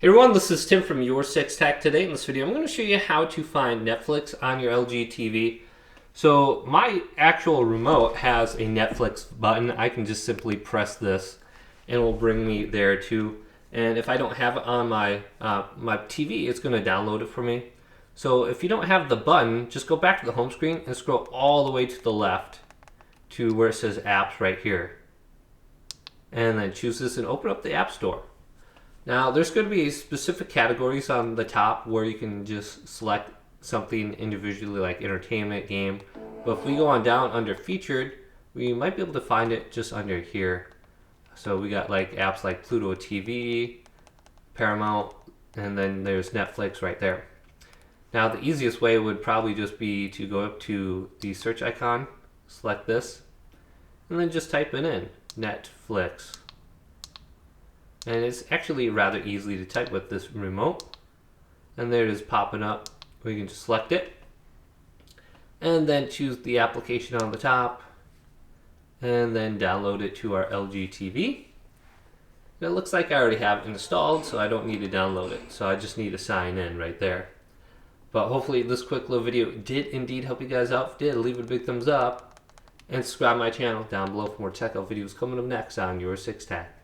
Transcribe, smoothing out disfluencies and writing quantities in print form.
Hey everyone, this is Tim from YourSixTech. Today in this video, I'm going to show you how to find Netflix on your LG TV. So my actual remote has a Netflix button. I can just simply press this and it will bring me there too. And if I don't have it on my TV, it's going to download it for me. So if you don't have the button, just go back to the home screen and scroll all the way to the left to where it says apps right here. And then choose this and open up the App Store. Now, there's going to be specific categories on the top where you can just select something individually like entertainment, game. But if we go on down under featured, we might be able to find it just under here. So we got like apps like Pluto TV, Paramount, and then there's Netflix right there. Now, the easiest way would probably just be to go up to the search icon, select this, and then just type it in, Netflix. And it's actually rather easy to type with this remote. And there it is popping up. We can just select it. And then choose the application on the top. And then download it to our LG TV. And it looks like I already have it installed, so I don't need to download it. So I just need to sign in right there. But hopefully this quick little video did indeed help you guys out. If it did, leave it a big thumbs up. And subscribe to my channel down below for more tech videos coming up next on YourSixTech.